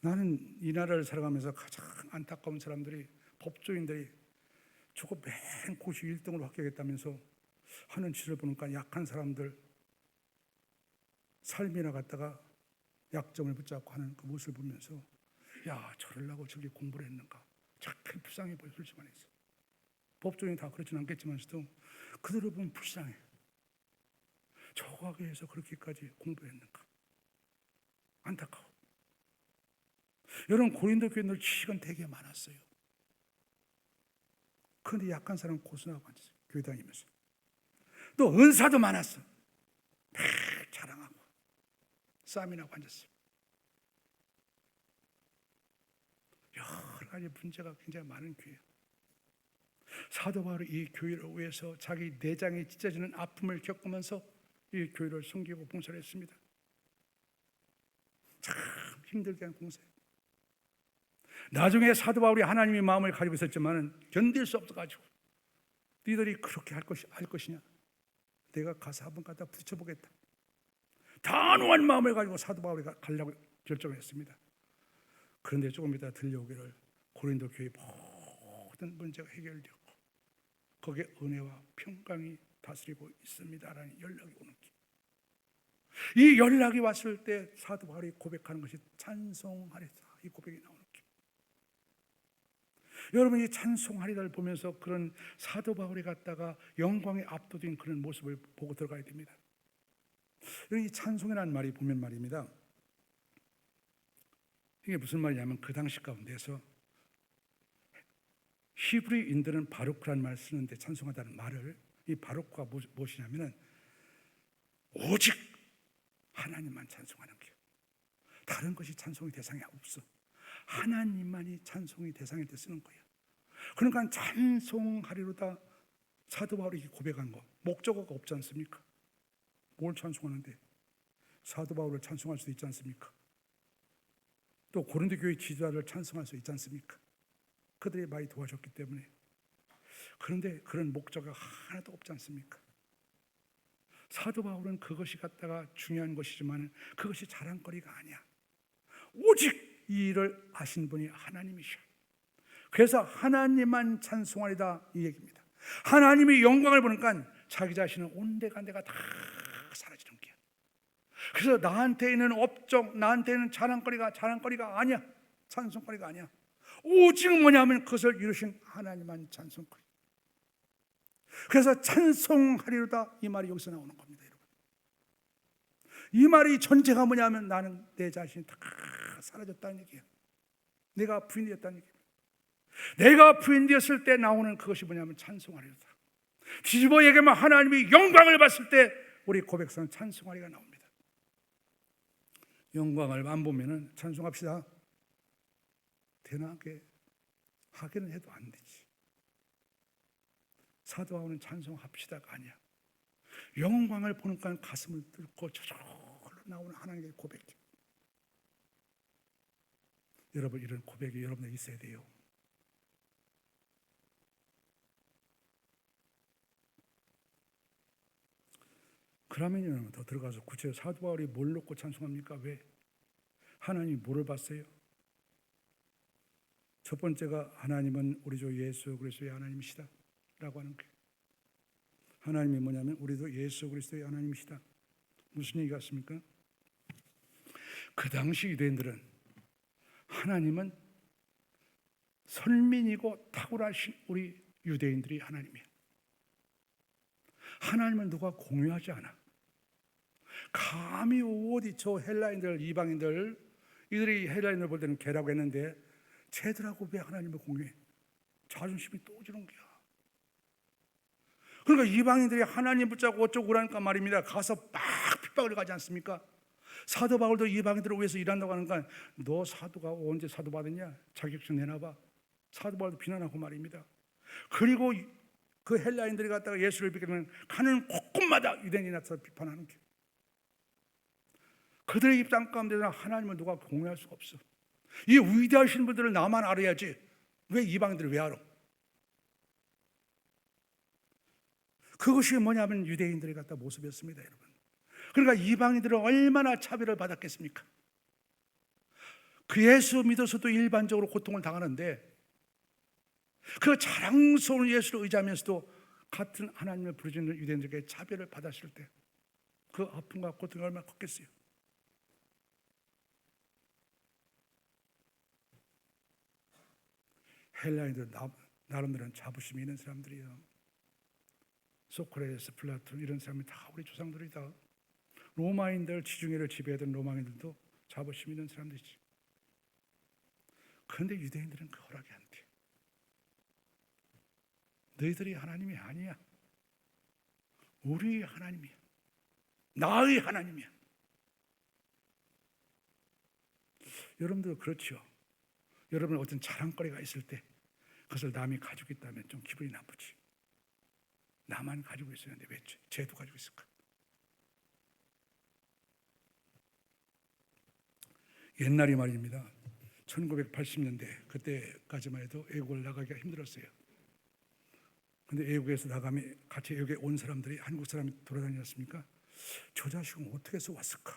나는 이 나라를 살아가면서 가장 안타까운 사람들이, 법조인들이 저거 맨 고시 1등으로 합격했다면서 하는 짓을 보니까 약한 사람들 삶이나 갖다가 약점을 붙잡고 하는 그 모습을 보면서 야, 저러려고 저렇게 공부를 했는가, 참 불쌍해 보여. 솔직히 말해서 법조인이 다 그렇지는 않겠지만서도 그들을 보면 불쌍해. 저거 하기 위해서 그렇게까지 공부했는가, 안타까워. 여러분, 고린도 교인들 지식은 되게 많았어요. 그런데 약한 사람 고순하고 앉았어요. 교회 다니면서. 또 은사도 많았어. 막 자랑하고 싸움이나고 앉았어요. 여러 가지 문제가 굉장히 많은 교회예요. 사도 바울이 이 교회를 위해서 자기 내장에 찢어지는 아픔을 겪으면서 이 교회를 섬기고 봉사를 했습니다. 참 힘들게 한 공사예요. 나중에 사도 바울이 하나님의 마음을 가지고 있었지만 견딜 수 없어가지고 너희들이 그렇게 할 것이냐, 내가 가서 한번 갖다 부딪혀보겠다. 단호한 마음을 가지고 사도 바울이 가려고 결정했습니다. 그런데 조금 이따 들려오기를 고린도 교회 모든 문제가 해결되었고 거기에 은혜와 평강이 다스리고 있습니다라는 연락이 오는 길. 이 연락이 왔을 때 사도 바울이 고백하는 것이 찬송하리다, 이 고백이 나오는 길. 여러분, 이 찬송하리다를 보면서 그런 사도 바울이 갔다가 영광에 압도된 그런 모습을 보고 들어가야 됩니다. 이 찬송이라는 말이 보면 말입니다, 이게 무슨 말이냐면 그 당시 가운데서 히브리인들은 바루크라는 말을 쓰는데 찬송하다는 말을, 이 바루크가 무엇이냐면은 오직 하나님만 찬송하는 거예요. 다른 것이 찬송의 대상이 없어. 하나님만이 찬송의 대상일 때 쓰는 거예요. 그러니까 찬송하리로다 사도 바울이 고백한 거, 목적어가 없지 않습니까? 뭘 찬송하는데 사도 바울을 찬송할 수 있지 않습니까? 또 고린도 교회 지도자를 찬송할 수 있지 않습니까? 그들이 많이 도와줬기 때문에. 그런데 그런 목적어가 하나도 없지 않습니까? 사도 바울은 그것이 갖다가 중요한 것이지만 그것이 자랑거리가 아니야. 오직 이 일을 아신 분이 하나님이셔. 그래서 하나님만 찬송하리다, 이 얘기입니다. 하나님의 영광을 보니까 자기 자신은 온데간데가 다 사라지는 거야. 그래서 나한테 있는 업적, 나한테 있는 자랑거리가 아니야. 찬송거리가 아니야. 오직 뭐냐면 그것을 이루신 하나님만 찬송거리. 그래서 찬송하리로다, 이 말이 여기서 나오는 겁니다, 여러분. 이 말이 전제가 뭐냐면 나는 내 자신이 다 사라졌다는 얘기야. 내가 부인되었다는 얘기야. 내가 부인되었을 때 나오는 그것이 뭐냐면 찬송하리로다. 뒤집어 얘기하면 하나님이 영광을 봤을 때 우리 고백서는 찬송하리가 나옵니다. 영광을 안 보면은 찬송합시다, 대낮에 하기는 해도 안 되지. 사도 바울은 찬송합시다가 아니야. 영광을 보니까 가슴을 뚫고 저절로 나오는 하나님의 고백이에요. 여러분, 이런 고백이 여러분에게 있어야 돼요. 그러면 더 들어가서 구체적으로 사도 바울이 뭘 놓고 찬송합니까? 왜? 하나님이 뭐를 봤어요? 첫 번째가 하나님은 우리 주 예수 그리스도의 하나님이시다. 하는 거예요. 하나님이 뭐냐면 우리도 예수 그리스도의 하나님이시다. 무슨 얘기 같습니까? 그 당시 유대인들은 하나님은 선민이고 탁월하신 우리 유대인들이 하나님이에요. 하나님을 누가 공유하지 않아. 감히 어디 저 헬라인들, 이방인들, 이들이 헬라인을 볼 때는 개라고 했는데 쟤들하고 왜 하나님을 공유해? 자존심이 또 지는 거야. 그러니까 이방인들이 하나님 붙잡고 어쩌고 그러니까 말입니다. 가서 막 핍박을 가지 않습니까? 사도 바울도 이방인들을 위해서 일한다고 하니까 너 사도가 언제 사도 받았냐? 자격증 내놔봐. 사도 바울도 비난하고 말입니다. 그리고 그 헬라인들이 갔다가 예수를 믿게 되면 가는 곳곳마다 유대인이 나타나서 비판하는 게, 그들의 입장 가운데서 하나님을 누가 공유할 수가 없어. 이 위대하신 분들을 나만 알아야지 왜 이방인들을 왜 알아? 그것이 뭐냐면 유대인들이 갖다 모습이었습니다, 여러분. 그러니까 이방인들은 얼마나 차별을 받았겠습니까? 그 예수 믿어서도 일반적으로 고통을 당하는데 그 자랑스러운 예수를 의지하면서도 같은 하나님을 부르짖는 유대인들에게 차별을 받았을 때 그 아픔과 고통이 얼마나 컸겠어요. 헬라인들 나름대로는 자부심이 있는 사람들이에요. 소크라테스, 플라톤 이런 사람이 다 우리 조상들이다. 로마인들, 지중해를 지배하던 로마인들도 자부심 있는 사람들이지. 그런데 유대인들은 그 허락이 안 돼. 너희들이 하나님이 아니야. 우리 하나님이야. 나의 하나님이야. 여러분도 그렇죠. 여러분 어떤 자랑거리가 있을 때 그것을 남이 가지고 있다면 좀 기분이 나쁘지. 나만 가지고 있었는데 왜 쟤도 가지고 있을까? 옛날이 말입니다. 1980년대 그때까지만 해도 외국을 나가기가 힘들었어요. 근데 외국에서 나가면 같이 여기 온 사람들이 한국 사람이 돌아다녔습니까? 저 자식은 어떻게 해서 왔을까?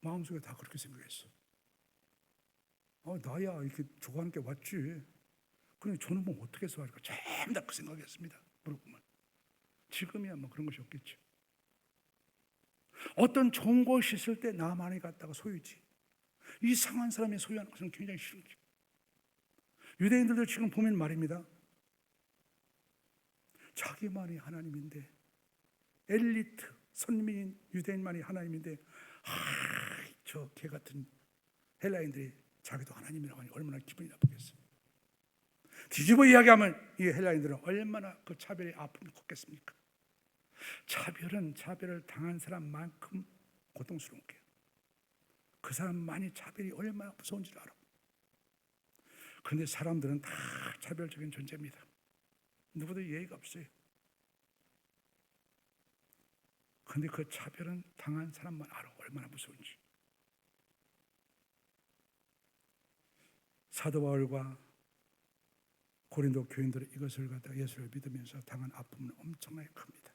마음속에 다 그렇게 생각했어. 나야 이렇게 저거 함께 왔지. 그런데 저는 뭐 어떻게 해서 왔을까? 전부 다 그 생각이었습니다. 물어보면. 지금이야 뭐 그런 것이 없겠죠. 어떤 좋은 것이 있을 때 나만이 갖다가 소유지. 이상한 사람이 소유하는 것은 굉장히 싫은 거죠. 유대인들도 지금 보면 말입니다. 자기만이 하나님인데, 엘리트 선민인 유대인만이 하나님인데, 저 개 같은 헬라인들이 자기도 하나님이라고 하니 얼마나 기분이 나쁘겠어요. 뒤집어 이야기하면 이 헬라인들은 얼마나 그 차별의 아픔이 컸겠습니까? 차별은 차별을 당한 사람만큼 고통스러운 거예요. 그 사람만이 차별이 얼마나 무서운 줄 알아. 그런데 사람들은 다 차별적인 존재입니다. 누구도 예의가 없어요. 그런데 그 차별은 당한 사람만 알아. 얼마나 무서운지. 사도 바울과 고린도 교인들은 이것을 갖다가 예수를 믿으면서 당한 아픔은 엄청나게 큽니다.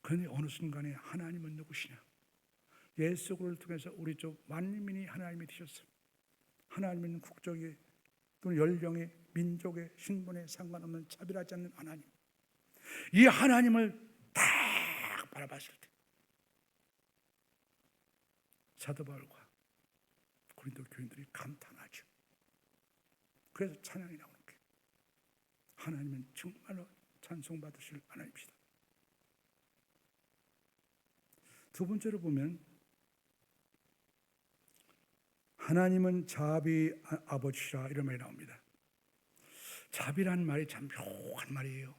그런데 어느 순간에 하나님은 누구시냐? 예수를 통해서 우리 쪽 만민이 하나님이 되셨어요. 하나님은 국적이 또는 연령의 민족의 신분에 상관없는 차별하지 않는 하나님. 이 하나님을 딱 바라봤을 때 사도 바울과 고린도 교인들이 감탄하죠. 그래서 찬양이 나오는 거예요. 하나님은 정말로 찬송받으실 하나님이시다. 두 번째로 보면 하나님은 자비 아버지시라 이런 말이 나옵니다. 자비라는 말이 참 묘한 말이에요.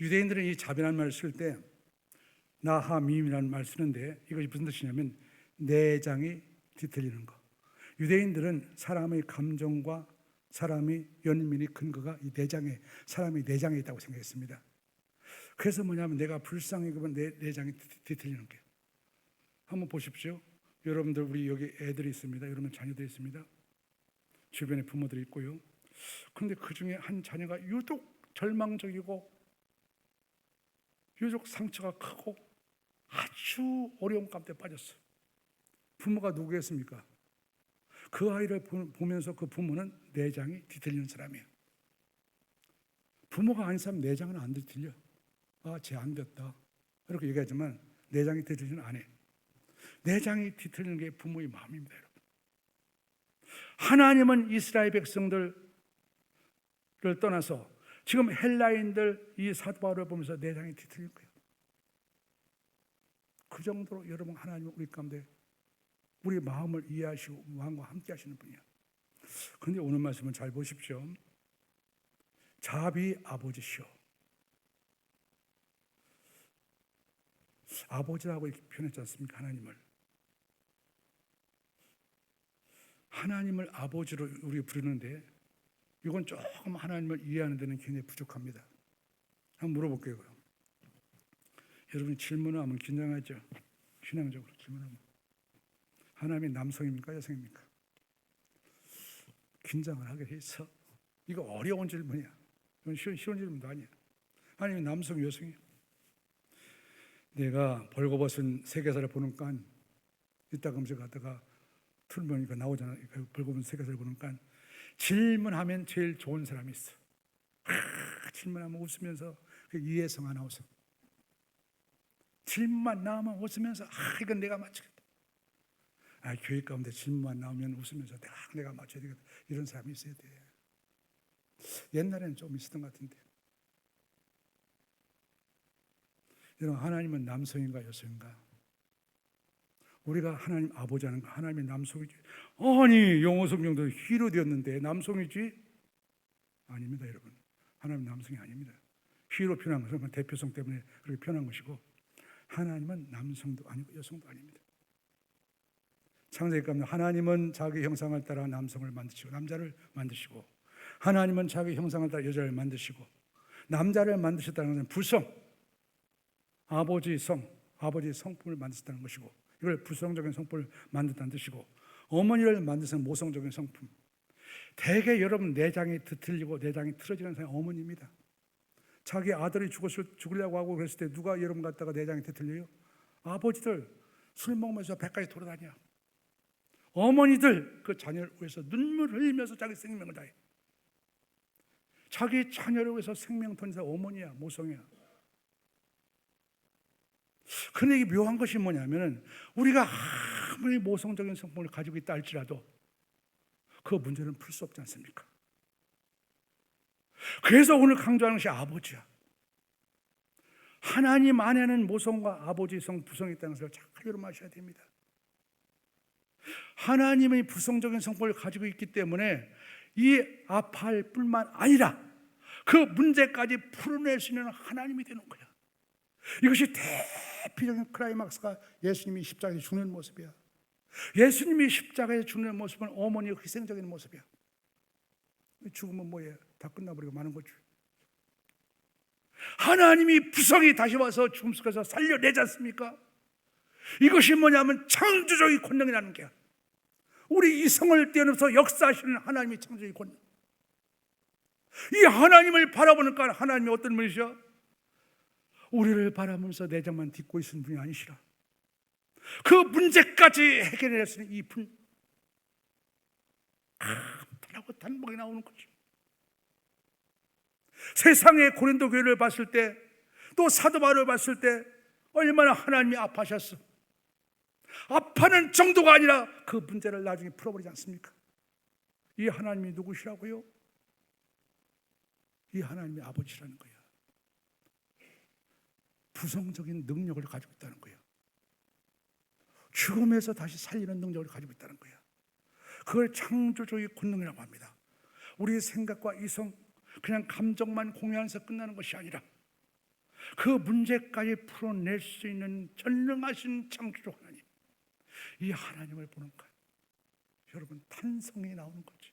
유대인들은 이 자비라는 말을 쓸 때 나하밈이라는 말을 쓰는데 이것이 무슨 뜻이냐면 내장이 뒤틀리는 거. 유대인들은 사람의 감정과 사람의 연민의 근거가 이 내장에, 사람의 내장에 있다고 생각했습니다. 그래서 뭐냐면 내가 불쌍히 그러면 내 내장이 뒤틀리는 거예요. 한번 보십시오. 여러분들 우리 여기 애들이 있습니다. 여러분 자녀들이 있습니다. 주변에 부모들이 있고요. 그런데 그 중에 한 자녀가 유독 절망적이고 유독 상처가 크고 아주 어려운 가운데 빠졌어요. 부모가 누구겠습니까? 그 아이를 보면서 그 부모는 내장이 뒤틀리는 사람이에요. 부모가 아닌 사람 내장은 안 들려. 쟤 안 됐다 이렇게 얘기하지만 내장이 뒤틀리는 안 해. 내장이 뒤틀리는 게 부모의 마음입니다, 여러분. 하나님은 이스라엘 백성들을 떠나서 지금 헬라인들 이 사도 바울을 보면서 내장이 뒤틀린 거예요. 그 정도로 여러분 하나님은 우리 가운데 우리 마음을 이해하시고 마음과 함께 하시는 분이야. 그런데 오늘 말씀은 잘 보십시오. 자비 아버지시오. 아버지라고 이렇게 표현했지 않습니까? 하나님을 아버지로 우리 부르는데 이건 조금 하나님을 이해하는 데는 굉장히 부족합니다. 한번 물어볼게요. 그럼 여러분이 질문을 하면 긴장하죠. 신앙적으로 질문하면 하나님이 남성입니까 여성입니까? 긴장을 하게 해서 이거 어려운 질문이야. 이건 쉬운 질문도 아니야. 하나님이 남성 여성이야. 내가 벌거벗은 세계사를 보는 간 이따 검색 하다가 틀면 이거 나오잖아. 벌거벗은 세계사를 보는 간 질문하면 제일 좋은 사람이 있어. 질문하면 웃으면서 그 이해성 아나운서. 질문만 나오면 웃으면서 이건 내가 맞추겠다. 교회 가운데 질문만 나오면 웃으면서 내가 맞춰야 되겠다. 이런 사람이 있어야 돼. 옛날에는 좀 있었던 것 같은데. 여러분 하나님은 남성인가 여성인가? 우리가 하나님 아버지 하는 거 하나님이 남성이지. 아니 영어 성경도 히로 되었는데 남성이지? 아닙니다 여러분. 하나님 남성이 아닙니다. 히로 표현한 것은 대표성 때문에 그렇게 표현한 것이고 하나님은 남성도 아니고 여성도 아닙니다. 창세기 가면 하나님은 자기 형상을 따라 남성을 만드시고 남자를 만드시고 하나님은 자기 형상을 따라 여자를 만드시고 남자를 만드셨다는 것은 부성 아버지 성품을 만드셨다는 것이고 이걸 부성적인 성품을 만든다는 뜻이고 어머니를 만드신 모성적인 성품. 대개 여러분 내장이 뒤틀리고 내장이 틀어지는 사람이 어머니입니다. 자기 아들이 죽으려고 하고 그랬을 때 누가 여러분 갖다가 내장이 뒤틀려요? 아버지들 술 먹으면서 배까지 돌아다녀. 어머니들 그 자녀를 위해서 눈물 흘리면서 자기 생명을 다해. 자기 자녀를 위해서 생명 던진 어머니야 모성이야. 그런데 이게 묘한 것이 뭐냐면 우리가 아무리 모성적인 성품을 가지고 있다 할지라도 그 문제는 풀 수 없지 않습니까? 그래서 오늘 강조하는 것이 아버지야. 하나님 안에는 모성과 아버지 성, 부성이 있다는 것을 잘 여러마셔야 됩니다. 하나님의 부성적인 성품을 가지고 있기 때문에 이 아파할 뿐만 아니라 그 문제까지 풀어낼 수 있는 하나님이 되는 거야. 이것이 대표적인 클라이막스가 예수님이 십자가에 죽는 모습이야. 예수님이 십자가에 죽는 모습은 어머니의 희생적인 모습이야. 죽으면 뭐예요? 다 끝나버리고 마는 거지. 하나님이 부성이 다시 와서 죽음 속에서 살려내지 않습니까? 이것이 뭐냐면 창조적인 권능이라는 게야. 우리 이성을 뛰어넘어서 역사하시는 하나님의 창조적인 권능. 이 하나님을 바라보니까 하나님이 어떤 분이시죠? 우리를 바라보면서 내장만 딛고 있는 분이 아니시라. 그 문제까지 해결할 수 있는 이 분. 감탄하고 단박에 나오는 거지. 세상의 고린도 교회를 봤을 때 또 사도 바울을 봤을 때 얼마나 하나님이 아파하셨어. 아파하는 정도가 아니라 그 문제를 나중에 풀어버리지 않습니까? 이 하나님이 누구시라고요? 이 하나님이 아버지라는 거예요. 부성적인 능력을 가지고 있다는 거예요. 죽음에서 다시 살리는 능력을 가지고 있다는 거예요. 그걸 창조적인 권능이라고 합니다. 우리의 생각과 이성, 그냥 감정만 공유하면서 끝나는 것이 아니라 그 문제까지 풀어낼 수 있는 전능하신 창조주 하나님, 이 하나님을 보는 것, 여러분 탄성이 나오는 거지.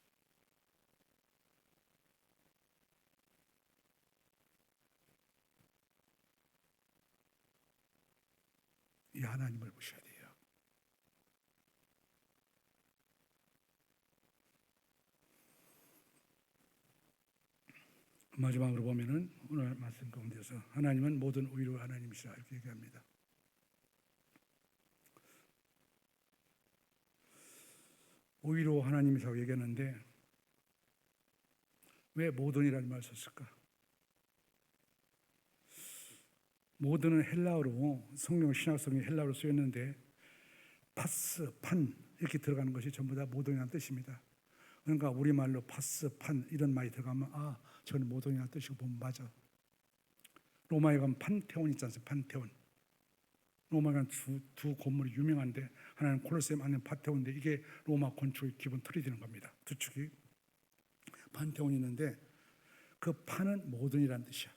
이 하나님을 보셔야 돼요. 마지막으로 보면은 오늘 말씀 가운데서 하나님은 모든 의로 하나님이시라 이렇게 얘기합니다. 의로 하나님이라고 얘기하는데 왜 모든이라는 말을 썼을까? 모든은 헬라어로 성경 신약성이 헬라어로 쓰였는데 파스, 판 이렇게 들어가는 것이 전부 다 모든이라는 뜻입니다. 그러니까 우리말로 파스, 판 이런 말이 들어가면 저는 모든이라는 뜻이고 보면 맞아. 로마에 가면 판테온 있지 않습니까? 판테온. 로마에 가면 두 건물이 유명한데 하나는 콜로세움, 하나는 판테온인데 이게 로마 건축의 기본 틀이 되는 겁니다. 두 축이 판테온이 있는데 그 판은 모든이라는 뜻이야.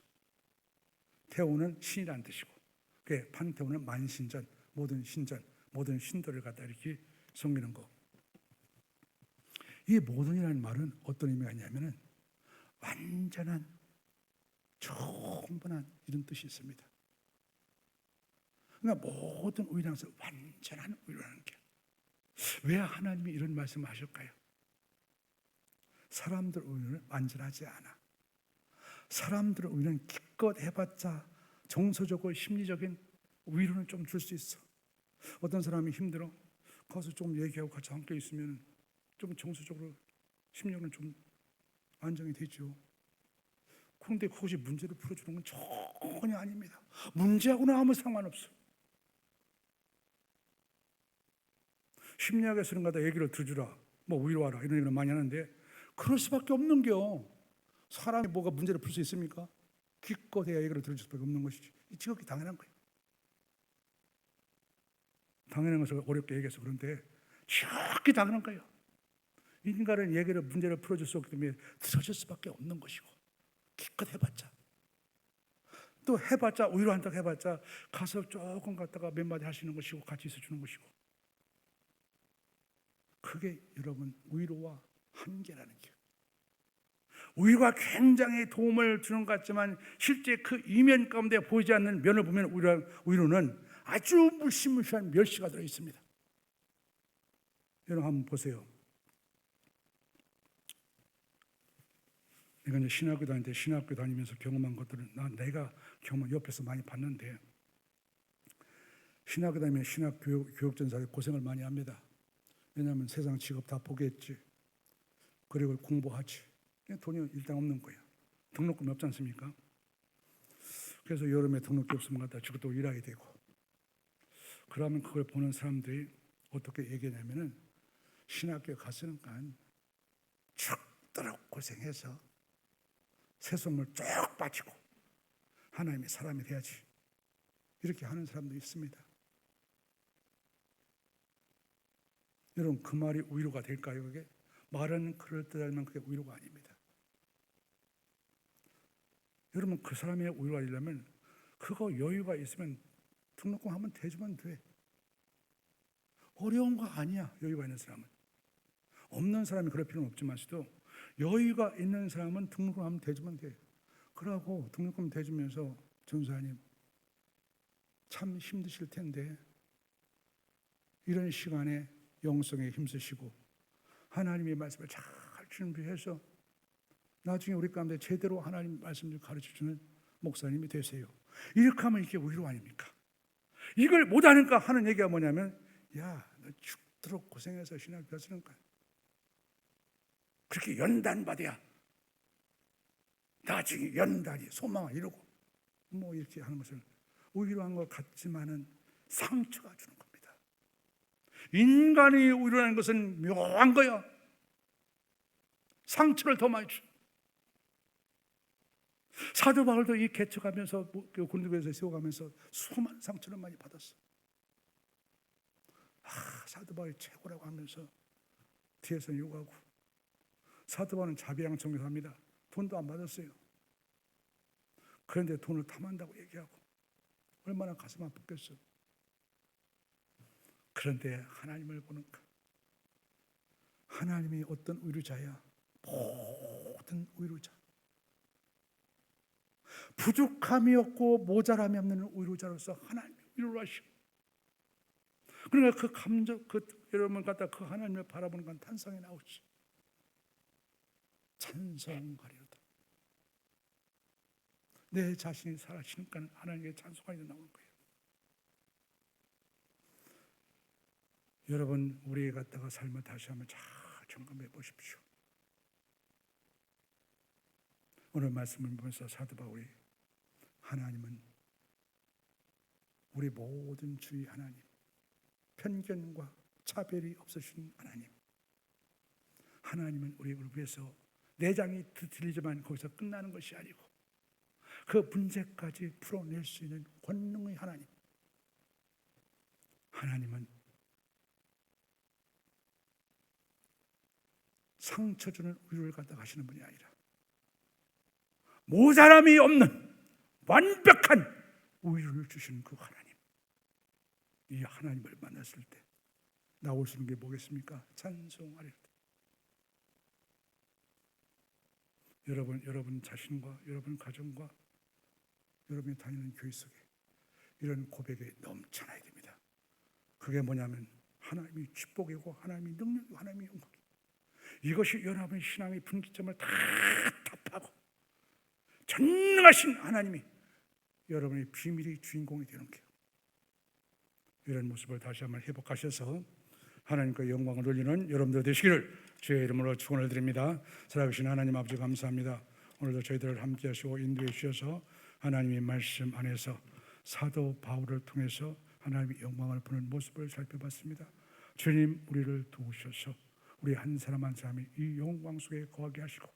테온은 신이라는 뜻이고, 그 판테온은 만신전, 모든 신전, 모든 신들을 갖다 이렇게 섬기는 거. 이 모든이라는 말은 어떤 의미가 있냐면은 완전한, 충분한 이런 뜻이 있습니다. 그러니까 모든 우유라서 완전한 우유라는 게. 왜 하나님이 이런 말씀을 하실까요? 사람들 우유는 완전하지 않아. 사람들의 우유는 기껏 해봤자 정서적으로 심리적인 위로는 좀 줄 수 있어. 어떤 사람이 힘들어 가서 좀 얘기하고 같이 함께 있으면 좀 정서적으로 심리적으로 좀 안정이 되죠. 그런데 그것이 문제를 풀어주는 건 전혀 아닙니다. 문제하고는 아무 상관없어. 심리학에서는 가다 얘기를 들어주라, 뭐 위로하라 이런 얘기를 많이 하는데 그럴 수밖에 없는겨. 사람이 뭐가 문제를 풀 수 있습니까? 기껏 해야 얘기를 들을 수밖에 없는 것이지. 이 지극히 당연한 거예요. 당연한 것을 어렵게 얘기해서 그런데 지극히 당연한 거예요. 인간은 얘기를 문제를 풀어줄 수 없기 때문에 들어줄 수밖에 없는 것이고, 기껏 해봤자 또 해봤자 위로한다고 해봤자 가서 조금 갔다가 몇 마디 하시는 것이고 같이 있어주는 것이고, 그게 여러분 위로와 한계라는 게. 위로가 굉장히 도움을 주는 것 같지만 실제 그 이면 가운데 보이지 않는 면을 보면 위로는 아주 무시무시한 멸시가 들어있습니다. 여러분 한번 보세요. 내가 이제 신학교 다니면서 경험한 것들은 내가 경험 옆에서 많이 봤는데, 신학교 다니면 신학 교육전사들이 고생을 많이 합니다. 왜냐하면 세상 직업 다 포기했지. 그리고 공부하지. 돈이 일단 없는 거예요. 등록금이 없지 않습니까? 그래서 여름에 등록금 없으면 갖다 주고 또 일하게 되고. 그러면 그걸 보는 사람들이 어떻게 얘기하냐면은 신학교에 갔으니까 죽도록 고생해서 세속물 쭉 빠지고 하나님의 사람이 돼야지, 이렇게 하는 사람도 있습니다. 여러분 그 말이 위로가 될까요? 그게 말은 그럴듯하지만 그게 위로가 아닙니다. 여러분 그 사람의 위로가 되려면 그거 여유가 있으면 등록금 한번 대주면 돼. 어려운 거 아니야. 여유가 있는 사람은. 없는 사람이 그럴 필요는 없지만서도 여유가 있는 사람은 등록금 한번 대주면 돼. 그러고 등록금 대주면서 전사님 참 힘드실 텐데 이런 시간에 영성에 힘쓰시고 하나님의 말씀을 잘 준비해서 나중에 우리 가운데 제대로 하나님 말씀을 가르쳐주는 목사님이 되세요. 이렇게 하면 이게 위로 아닙니까? 이걸 못하니까 하는 얘기가 뭐냐면, 야, 너 죽도록 고생해서 신학 배웠으는 거야. 그렇게 연단받아야 나중에 연단이 소망을 이루고 뭐 이렇게 하는 것을 위로한 것 같지만은 상처가 주는 겁니다. 인간이 위로하는 것은 묘한 거야. 상처를 더 많이 줘. 사도 바울도 이 개척하면서 고린도교회에서 세워가면서 수많은 상처를 많이 받았어. 사도 바울이 최고라고 하면서 뒤에서 욕하고, 사도 바울은 자비양청에서 합니다. 돈도 안 받았어요. 그런데 돈을 탐한다고 얘기하고 얼마나 가슴 아팠겠어. 그런데 하나님을 보는가? 하나님이 어떤 의료자야? 모든 의료자. 부족함이 없고 모자람이 없는 의료자로서 하나님이 위로를 하시고, 그러니까 그 감정, 여러분 갖다 그 하나님을 바라보는 건 탄성이 나오지. 찬송하리로다. 내 자신이 살아시니까 하나님께 찬송하리로 나오는 거예요. 여러분 우리에 갖다가 삶을 다시 한번 잘 점검해 보십시오. 오늘 말씀을 보면서 사도 바울이 하나님은 우리 모든 주의 하나님, 편견과 차별이 없으신 하나님, 하나님은 우리를 위해서 내장이 들리지만 거기서 끝나는 것이 아니고 그 문제까지 풀어낼 수 있는 권능의 하나님, 하나님은 상처 주는 우유를 갖다 가시는 분이 아니라 모자람이 없는 완벽한 우유를 주시는 그 하나님, 이 하나님을 만났을 때 나올 수 있는 게 뭐겠습니까? 찬송하리라. 여러분 자신과 여러분 가정과 여러분이 다니는 교회 속에 이런 고백이 넘쳐나야 됩니다. 그게 뭐냐면 하나님이 축복이고 하나님이 능력이고 하나님이 영광이고, 이것이 여러분의 신앙의 분기점을 다 답하고 전능하신 하나님이 여러분의 비밀의 주인공이 되는 거예요. 이런 모습을 다시 한번 회복하셔서 하나님께 영광을 돌리는 여러분들 되시기를 주의 이름으로 축원을 드립니다. 살아계신 하나님 아버지 감사합니다. 오늘도 저희들을 함께 하시고 인도해 주셔서 하나님의 말씀 안에서 사도 바울을 통해서 하나님의 영광을 보는 모습을 살펴봤습니다. 주님, 우리를 도우셔서 우리 한 사람 한 사람이 이 영광 속에 거하게 하시고,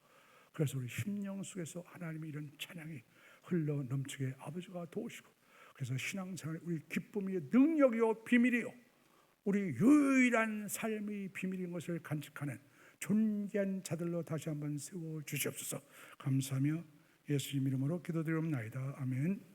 그래서 우리 심령 속에서 하나님의 이런 찬양이 흘러 넘치게 아버지가 도우시고, 그래서 신앙생활의 우리 기쁨이 능력이요 비밀이요 우리 유일한 삶의 비밀인 것을 간직하는 존귀한 자들로 다시 한번 세워 주시옵소서. 감사하며 예수님 이름으로 기도드리옵나이다. 아멘.